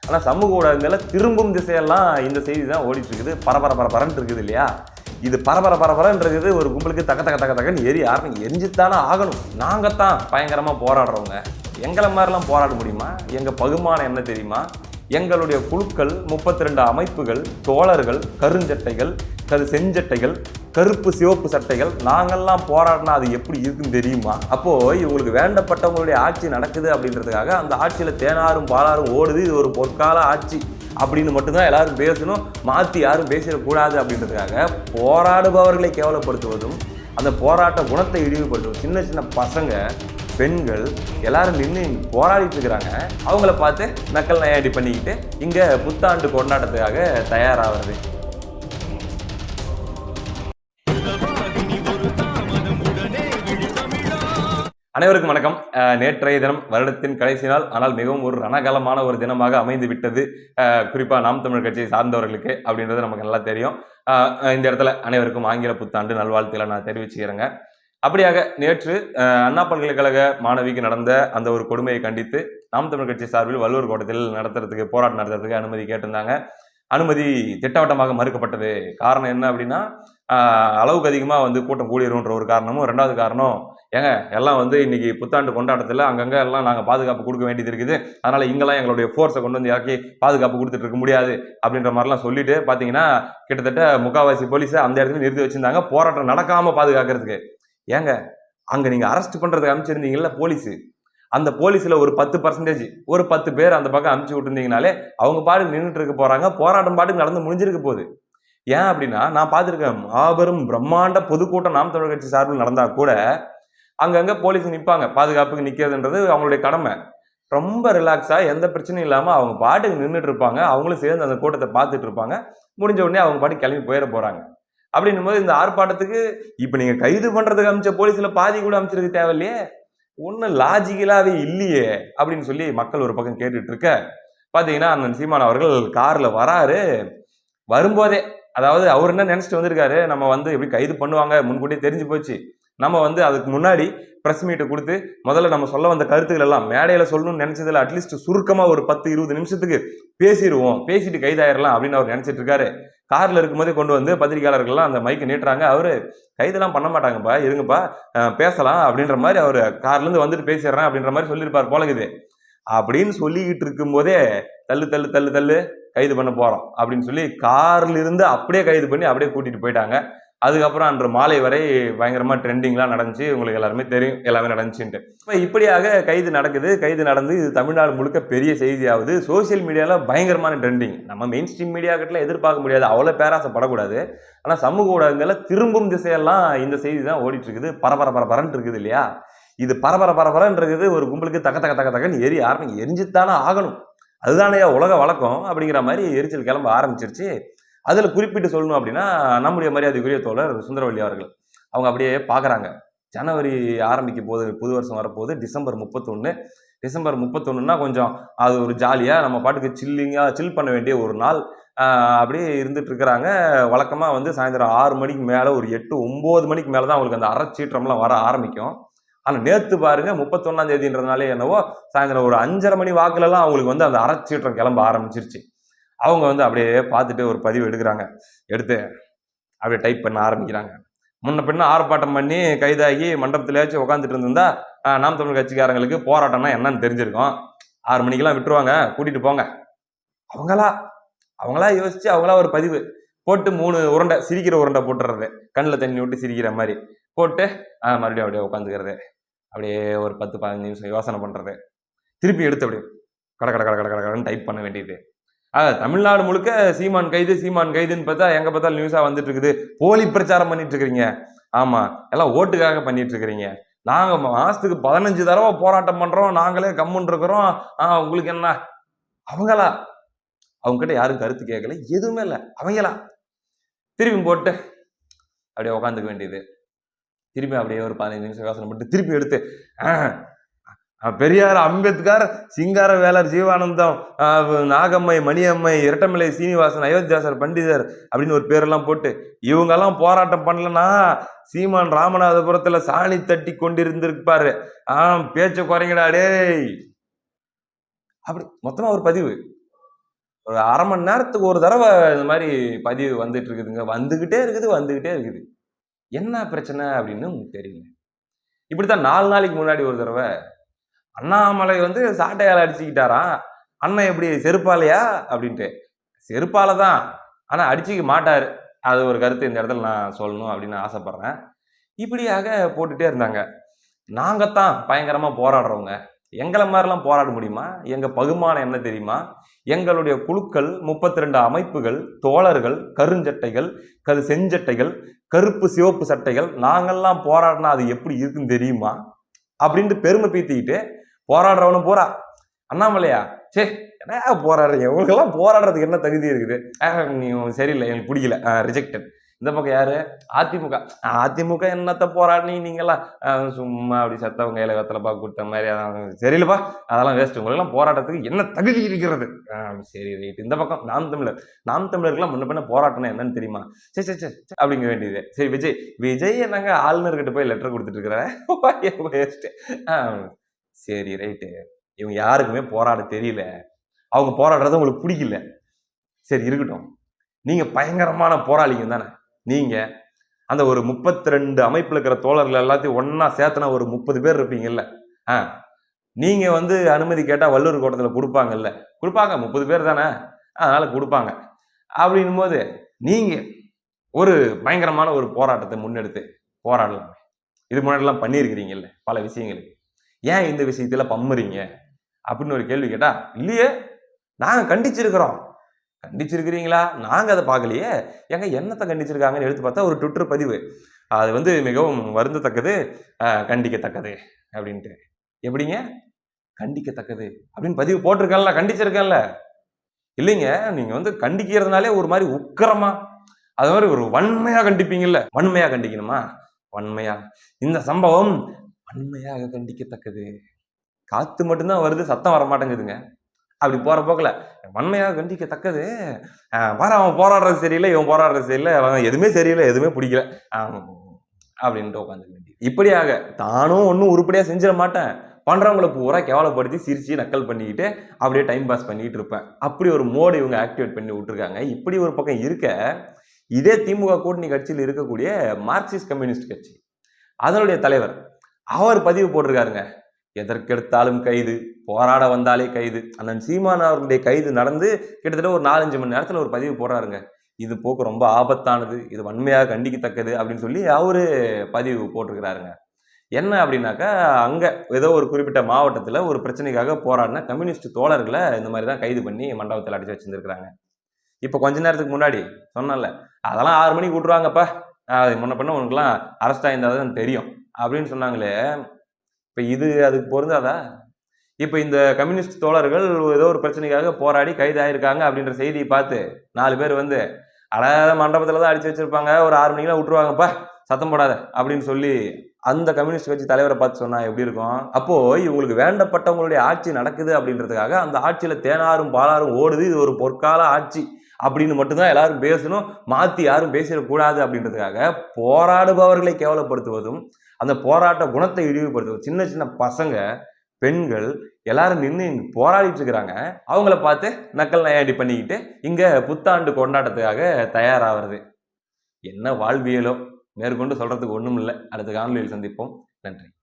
ஆனால் சமூக ஊடகங்களில் திரும்பும் திசையெல்லாம் இந்த செய்தி தான் ஓடிட்டு இருக்குது. பரபரன்னு இருக்குது இல்லையா? இது பரபரன்றது ஒரு கும்பலுக்கு தக்கன்னு எரிஞ்சுத்தானே ஆகணும். நாங்கள் தான் பயங்கரமாக போராடுறவங்க. எங்களை மாதிரிலாம் போராட முடியுமா? எங்கள் பகுமானம் என்ன தெரியுமா? எங்களுடைய குழுக்கள் 32 அமைப்புகள், தோழர்கள், கருஞ்சட்டைகள், செஞ்சட்டைகள், கருப்பு சிவப்பு சட்டைகள், நாங்கள்லாம் போராடினா அது எப்படி இருக்குன்னு தெரியுமா? அப்போ இவங்களுக்கு வேண்டப்பட்டவங்களுடைய ஆட்சி நடக்குது அப்படின்றதுக்காக அந்த ஆட்சியில் தேனாரும் பாலாரும் ஓடுது, இது ஒரு பொற்கால ஆட்சி அப்படின்னு மட்டும்தான் எல்லாரும் பேசணும், மாற்றி யாரும் பேசிடக்கூடாது அப்படின்றதுக்காக போராடுபவர்களை கேவலப்படுத்துவதும் அந்த போராட்ட குணத்தை இழிவுபடுத்துவதும் சின்ன பசங்க, பெண்கள் எல்லாரும் நின்று போராடிட்டு இருக்கிறாங்க. அவங்கள பார்த்து நக்கல் நையாண்டி பண்ணிக்கிட்டு இங்கே புத்தாண்டு கொண்டாட்டத்துக்காக தயாராகிறது. அனைவருக்கும் வணக்கம். நேற்றைய தினம் வருடத்தின் கடைசி நாள், ஆனால் மிகவும் ஒரு ரணகலமான ஒரு தினமாக அமைந்து விட்டது. குறிப்பாக நாம் தமிழர் கட்சியை சார்ந்தவர்களுக்கு அப்படின்றது நமக்கு நல்லா தெரியும். இந்த இடத்துல அனைவருக்கும் ஆங்கில புத்தாண்டு நல்வாழ்த்துக்களை நான் தெரிவிச்சுக்கிறேங்க. அப்படியாக நேற்று அண்ணா பல்கலைக்கழக மாணவிக்கு நடந்த அந்த ஒரு கொடுமையை கண்டித்து நாம் தமிழர் கட்சி சார்பில் வள்ளுவர் கோட்டத்தில் போராட்டம் நடத்துறதுக்கு அனுமதி கேட்டிருந்தாங்க. அனுமதி திட்டவட்டமாக மறுக்கப்பட்டது. காரணம் என்ன அப்படின்னா, அளவுக்கு அதிகமாக கூட்டம் கூடிருன்ற ஒரு காரணமும், ரெண்டாவது காரணம், ஏங்க எல்லாம் இன்னைக்கு புத்தாண்டு கொண்டாட்டத்தில் அங்கங்கே எல்லாம் நாங்கள் பாதுகாப்பு கொடுக்க வேண்டியது இருக்குது, அதனால் இங்கெல்லாம் எங்களுடைய ஃபோர்ஸை கொண்டு வந்து இறக்கி பாதுகாப்பு கொடுத்துட்டு இருக்க முடியாது அப்படின்ற மாதிரிலாம் சொல்லிட்டு பார்த்தீங்கன்னா கிட்டத்தட்ட முக்கால்வாசி போலீஸை அந்த இடத்துல நிறுத்தி வச்சுருந்தாங்க, போராட்டம் நடக்காமல் பாதுகாக்கிறதுக்கு. ஏங்க அங்கே நீங்கள் அரெஸ்ட் பண்ணுறதுக்கு அனுப்பிச்சிருந்தீங்கல்ல போலீஸு, அந்த போலீஸில் ஒரு 10% ஒரு 10 பேர் அந்த பக்கம் அனுப்பிச்சி விட்டுருந்தீங்கனாலே அவங்க பாட்டுக்கு நின்றுட்டு இருக்க போகிறாங்க, போராட்டம் பாட்டுக்கு நடந்து முடிஞ்சிருக்க போகுது. ஏன் அப்படின்னா, நான் பார்த்துருக்கேன், மாபெரும் பிரம்மாண்ட பொதுக்கூட்டம் நாம் தமிழர் கட்சி சார்பில் நடந்தால் கூட அங்கங்கே போலீஸ் நிற்பாங்க, பாதுகாப்புக்கு நிற்கிறதுன்றது அவங்களுடைய கடமை. ரொம்ப ரிலாக்ஸாக எந்த பிரச்சனையும் இல்லாமல் அவங்க பாட்டுக்கு நின்றுட்டு இருப்பாங்க, அவங்களும் சேர்ந்து அந்த கூட்டத்தை பார்த்துட்டு இருப்பாங்க. முடிஞ்ச உடனே அவங்க பாட்டுக்கு கிளம்பி போயிட போகிறாங்க. அப்படின்னும் போது இந்த ஆர்ப்பாட்டத்துக்கு இப்போ நீங்கள் கைது பண்ணுறதுக்கு அமிச்ச போலீஸில் பாதி கூட அமைச்சிருக்கு தேவையில்லையே, ஒன்றும் லாஜிக்கலாகவே இல்லையே அப்படின்னு சொல்லி மக்கள் ஒரு பக்கம் கேட்டுட்டு இருக்க, பார்த்தீங்கன்னா அண்ணன் சீமான் அவர்கள் காரில் வராரு. வரும்போதே, அதாவது அவர் என்ன நினச்சிட்டு வந்திருக்காரு, நம்ம எப்படி கைது பண்ணுவாங்க முன்கூட்டியே தெரிஞ்சு போச்சு, நம்ம அதுக்கு முன்னாடி ப்ரெஸ் மீட்டை கொடுத்து முதல்ல நம்ம சொல்ல வந்த கருத்துக்கள் எல்லாம் மேடையில் சொல்லணும்னு நினச்சதில் அட்லீஸ்ட் சுருக்கமாக ஒரு 10-20 நிமிஷத்துக்கு பேசிடுவோம், பேசிட்டு கைதாயிடலாம் அப்படின்னு அவர் நினச்சிட்டு இருக்காரு. காரில் இருக்கும்போதே கொண்டு பத்திரிகையாளர்கள்லாம் அந்த மைக்கை நீட்டுறாங்க. அவர் கைதெல்லாம் பண்ண மாட்டாங்கப்பா, இருங்கப்பா பேசலாம் அப்படின்ற மாதிரி அவர் கார்லேருந்து பேசிடுறேன் அப்படின்ற மாதிரி சொல்லியிருப்பார் போலகுது. அப்படின்னு சொல்லிக்கிட்டு இருக்கும்போதே தள்ளு கைது பண்ண போகிறோம் அப்படின்னு சொல்லி கார்ல இருந்து அப்படியே கைது பண்ணி அப்படியே கூட்டிகிட்டு போயிட்டாங்க. அதுக்கப்புறம் அன்று மாலை வரை பயங்கரமாக ட்ரெண்டிங்லாம் நடந்துச்சு. உங்களுக்கு எல்லாருமே தெரியும் எல்லாமே நடந்துச்சுன்ட்டு. இப்போ இப்படியாக கைது நடக்குது. கைது நடந்து இது தமிழ்நாடு முழுக்க பெரிய செய்தியாகுது. சோசியல் மீடியாவில் பயங்கரமான ட்ரெண்டிங். நம்ம மெயின் ஸ்ட்ரீம் மீடியாக்கிட்டலாம் எதிர்பார்க்க முடியாது, அவ்வளோ பேராசைப்படக்கூடாது. ஆனால் சமூக ஊடகங்களில் திரும்பும் திசையெல்லாம் இந்த செய்தி தான் ஓடிட்டு இருக்குது. பரபரன்னு இருக்குது இல்லையா? இது பரபரன்றது ஒரு கும்பலுக்கு தக்கன்னு எரிஞ்சுத்தானே ஆகணும். அதுதானே உலக வழக்கம் அப்படிங்கிற மாதிரி எரிச்சல் கிளம்ப ஆரம்பிச்சிருச்சு. அதில் குறிப்பிட்டு சொல்லணும் அப்படின்னா, நம்முடைய மரியாதைக்குரிய தோழர் சுந்தரவல்லி அவர்கள் அவங்க அப்படியே பார்க்குறாங்க. ஜனவரி ஆரம்பிக்க போது, புது வருஷம் வரப்போகுது, டிசம்பர் 31ன்னா கொஞ்சம் அது ஒரு ஜாலியாக நம்ம பாட்டுக்கு சில் பண்ண வேண்டிய ஒரு நாள். அப்படியே இருந்துட்டு இருக்கிறாங்க. வழக்கமாக சாயந்தரம் 6 மணிக்கு மேலே, ஒரு 8-9 மணிக்கு மேலே தான் அவங்களுக்கு அந்த அறச்சீற்றம்லாம் வர ஆரம்பிக்கும். ஆனால் நேற்று பாருங்க 31ஆம் தேதின்றதுனாலே என்னவோ சாயந்தரம் ஒரு 5:30 மணி வாக்குலலாம் அவங்களுக்கு அந்த அறச்சீற்றம் கிளம்ப ஆரம்பிச்சிருச்சு. அவங்க அப்படியே பார்த்துட்டு ஒரு பதிவு எடுக்கிறாங்க. எடுத்து அப்படியே டைப் பண்ண ஆரம்பிக்கிறாங்க. முன்ன பின்ன ஆர்ப்பாட்டம் பண்ணி கைதாகி மண்டபத்திலேயாச்சும் உட்காந்துட்டு இருந்தா நாம் தமிழ் கட்சிக்காரங்களுக்கு போராட்டம்னா என்னன்னு தெரிஞ்சிருக்கும். 6 மணிக்கெல்லாம் விட்டுருவாங்க, கூட்டிட்டு போங்க. அவங்களா யோசிச்சு அவங்களா ஒரு பதிவு போட்டு 3 உருண்டை, சிரிக்கிற உருண்டை போட்டுறது, கண்ணில் தண்ணி விட்டு சிரிக்கிற மாதிரி போட்டு மறுபடியும் அப்படியே உட்காந்துக்கிறது. அப்படியே ஒரு 10-15 நிமிஷம் யோசனை பண்ணுறது, திருப்பி எடுத்து அப்படியே கடன்னு டைப் பண்ண வேண்டியது. தமிழ்நாடு முழுக்க சீமான் கைதுன்னு பார்த்தா எங்கே பார்த்தாலும் நியூஸாக வந்துட்டு இருக்குது. போலி பிரச்சாரம் பண்ணிட்டு இருக்கிறீங்க. ஆமாம், எல்லாம் ஓட்டுக்காக பண்ணிட்டு இருக்கிறீங்க. நாங்கள் மாதத்துக்கு 15 தடவை போராட்டம் பண்ணுறோம், நாங்களே கம்முன்னு இருக்கிறோம், உங்களுக்கு என்ன? அவங்ககிட்ட யாரும் கருத்து கேட்கல, எதுவுமே இல்லை. அவங்களா திருப்பி போட்டு அப்படியே உட்காந்துக்க வேண்டியது. திருப்பி அப்படியே ஒரு 15 நிமிஷம் யோசனை பண்ணிட்டு திருப்பி எடுத்து பெரியார், அம்பேத்கர், சிங்கார வேலர், ஜீவானந்தம், நாகம்மை, மணியம்மை, இரட்டமலை சீனிவாசன், அயோத்தியாசர் பண்டிதர் அப்படின்னு ஒரு பேரெல்லாம் போட்டு இவங்கெல்லாம் போராட்டம் பண்ணலன்னா சீமான் ராமநாதபுரத்துல சாணி தட்டி கொண்டிருந்திருப்பாரு. பேச்ச குறைங்கடா டேய், அப்படி மொத்தமா ஒரு பதிவு. ஒரு 1/2 மணி நேரத்துக்கு ஒரு தடவை இந்த மாதிரி பதிவு வந்துட்டு இருக்குதுங்க. வந்துகிட்டே இருக்குது. என்ன பிரச்சனை அப்படின்னு உங்களுக்கு தெரியல. இப்படித்தான் 4 நாளைக்கு முன்னாடி ஒரு தடவை அண்ணாமலை வந்து சாட்டையால அடிச்சுக்கிட்டாராம். அண்ணன் எப்படி செருப்பாலையா அப்படின்ட்டு. செருப்பால தான். ஆனா அடிச்சுக்க மாட்டாரு. அது ஒரு கருத்து இந்த இடத்துல நான் சொல்லணும் அப்படின்னு ஆசைப்படுறேன். இப்படியாக போட்டுட்டே இருந்தாங்க. நாங்க தான் பயங்கரமா போராடுறவங்க. எங்கள மாரிலாம் போராட முடியுமா? எங்க பகுமானம் என்ன தெரியுமா? எங்களுடைய குழுக்கள் 32 அமைப்புகள், தோழர்கள், கருஞ்சட்டைகள், செஞ்சட்டைகள், கருப்பு, சிவப்பு சட்டைகள் நாங்கெல்லாம் போராடினா அது எப்படி இருக்குன்னு தெரியுமா? அப்படின்ட்டு பெருமை பீத்திக்கிட்டு போராடுறவனும் பூரா அண்ணாமலையா சே என்ன போராடுறீங்க? உங்களுக்கெல்லாம் போராடுறதுக்கு என்ன தகுதி இருக்குது? நீ சரியில்லை, எனக்கு பிடிக்கல, ரிஜெக்டட். இந்த பக்கம் யாரு? அதிமுக. அதிமுக என்னத்த போராடினீங்க நீங்கெல்லாம்? சும்மா அப்படி செத்தவங்க கையில வெத்தலை பாக்கு கொடுத்த மாதிரி சரியில்லப்பா, அதெல்லாம் வேஸ்ட். உங்களெல்லாம் போராட்டத்துக்கு என்ன தகுதி இருக்கிறது? சரி ரைட். இந்த பக்கம் நாம் தமிழர். நாம் தமிழருக்குலாம் முன்ன பின்ன போராட்டம் என்னன்னு தெரியுமா? சே சே சே அப்படிங்க வேண்டியது. சரி விஜய். விஜய் என்னங்க ஆளுநர்கிட்ட போய் லெட்டர் கொடுத்துட்டு இருக்கிற வேஸ்ட். சரி ரைட்டு. இவங்க யாருக்குமே போராட தெரியல. அவங்க போராடுறது உங்களுக்கு பிடிக்கல. சரி இருக்கட்டும். நீங்க பயங்கரமான போராளிங்க தானே? நீங்க அந்த ஒரு 32 அமைப்புல இருக்கிற தோழர்கள் எல்லாத்தையும் ஒன்னா சேர்த்தனா ஒரு 30 பேர் இருப்பீங்கல்ல. நீங்க வந்து அனுமதி கேட்டா வள்ளூர் கோட்டத்துல கொடுப்பாங்கல்ல. கொடுப்பாங்க, 30 பேர் தானே, அதனால கொடுப்பாங்க. அப்படின்னும் போது நீங்க ஒரு பயங்கரமான ஒரு போராட்டத்தை முன்னெடுத்து போராடலாம். இது முன்னாடிலாம் பண்ணியிருக்கிறீங்கல்ல பல விஷயங்களுக்கு. ஏன் இந்த விஷயத்துல பம்முறீங்க அப்படின்னு ஒரு கேள்வி கேட்டா, இல்லையே நாங்க கண்டிச்சிருக்கிறோம். கண்டிச்சிருக்கிறீங்களா? நாங்க அதை பார்க்கலையே. ஏங்க என்னத்தை கண்டிச்சிருக்காங்கன்னு எடுத்து பார்த்தா ஒரு ட்விட்டர் பதிவு. அது வந்து மிகவும் வருந்தத்தக்கது, கண்டிக்கத்தக்கது அப்படின்ட்டு. எப்படிங்க கண்டிக்கத்தக்கது அப்படின்னு பதிவு போட்டிருக்கேன்ல, கண்டிச்சிருக்கேன்ல. இல்லைங்க, நீங்க வந்து கண்டிக்கிறதுனாலே ஒரு மாதிரி உக்கிரமா, அது மாதிரி ஒரு வன்மையா கண்டிப்பீங்கல்ல. வன்மையா கண்டிக்கணுமா? வன்மையா. இந்த சம்பவம் வன்மையாக கண்டிக்கத்தக்கது. காத்து மட்டும்தான் வருது, சத்தம் வர மாட்டேங்குதுங்க. அப்படி போற போக்குல வன்மையாக கண்டிக்கத்தக்கது. பாரு அவன் போராடுறது சரியில்லை, இவன் போராடுறது சரியில்லை, அவன் எதுவுமே சரியில்லை, எதுவுமே பிடிக்கல அப்படின்ட்டு உட்காந்து இப்படியாக தானும் ஒன்றும் உருப்படியா செஞ்சிட மாட்டேன், பண்றவங்களை பூரா கேவலப்படுத்தி சிரிச்சு நக்கல் பண்ணிக்கிட்டு அப்படியே டைம் பாஸ் பண்ணிட்டு இருப்பேன். அப்படி ஒரு மோடு இவங்க ஆக்டிவேட் பண்ணி விட்டுருக்காங்க. இப்படி ஒரு பக்கம் இருக்க, இதே திமுக கூட்டணி கட்சியில் இருக்கக்கூடிய மார்க்சிஸ்ட் கம்யூனிஸ்ட் கட்சி அதனுடைய தலைவர் அவர் பதிவு போட்டிருக்காருங்க. எதற்கெடுத்தாலும் கைது, போராட வந்தாலே கைது. அண்ணன் சீமான் அவர்களுடைய கைது நடந்து கிட்டத்தட்ட ஒரு 4-5 மணி நேரத்தில் ஒரு பதிவு போடுறாருங்க. இது போக்கு ரொம்ப ஆபத்தானது, இது வன்மையாக கண்டிக்கத்தக்கது அப்படின்னு சொல்லி அவரு பதிவு போட்டிருக்கிறாருங்க. என்ன அப்படின்னாக்கா, அங்க ஏதோ ஒரு குறிப்பிட்ட மாவட்டத்துல ஒரு பிரச்சனைக்காக போராடின கம்யூனிஸ்ட் தோழர்களை இந்த மாதிரி தான் கைது பண்ணி மண்டபத்தில் அடைச்சு வச்சிருந்திருக்கிறாங்க. இப்ப கொஞ்ச நேரத்துக்கு முன்னாடி சொன்னல, அதெல்லாம் 6 மணிக்கு விட்டுருவாங்கப்பா, அது முன்ன பின்ன உனக்குலாம் அரெஸ்ட் ஆயிருந்தாதான் தெரியும் அப்படின்னு சொன்னாங்களே. இப்ப இது அதுக்கு பொருந்தாதா? இப்ப இந்த கம்யூனிஸ்ட் தோழர்கள் ஏதோ ஒரு பிரச்சனைக்காக போராடி கைது ஆயிருக்காங்க அப்படின்ற செய்தியை பார்த்து 4 பேர் வந்து அழகாத மண்டபத்துல தான் அடிச்சு வச்சிருப்பாங்க, ஒரு 6 மணிக்கெல்லாம் விட்டுருவாங்கப்பா, சத்தம் போடாத அப்படின்னு சொல்லி அந்த கம்யூனிஸ்ட் கட்சி தலைவரை பார்த்து சொன்னா எப்படி இருக்கும்? அப்போ இவங்களுக்கு வேண்டப்பட்டவங்களுடைய ஆட்சி நடக்குது அப்படின்றதுக்காக அந்த ஆட்சியில தேனாரும் பாலாரும் ஓடுது, இது ஒரு பொற்கால ஆட்சி அப்படின்னு மட்டும்தான் எல்லாரும் பேசணும், மாத்தி யாரும் பேசிடக்கூடாது அப்படின்றதுக்காக போராடுபவர்களை கேவலப்படுத்துவதும், அந்த போராட்ட குணத்தை இழிவுபடுத்துவதும், சின்ன சின்ன பசங்க, பெண்கள் எல்லாரும் நின்று போராடிட்டு இருக்கிறாங்க, அவங்கள பார்த்து நக்கல் நையாண்டி பண்ணிக்கிட்டு இங்க புத்தாண்டு கொண்டாட்டத்துக்காக தயாராகிறது. என்ன வாழ்வியலோ, மேற்கொண்டு சொல்றதுக்கு ஒண்ணும் இல்லை. அடுத்த காணொலியில் சந்திப்போம். நன்றி.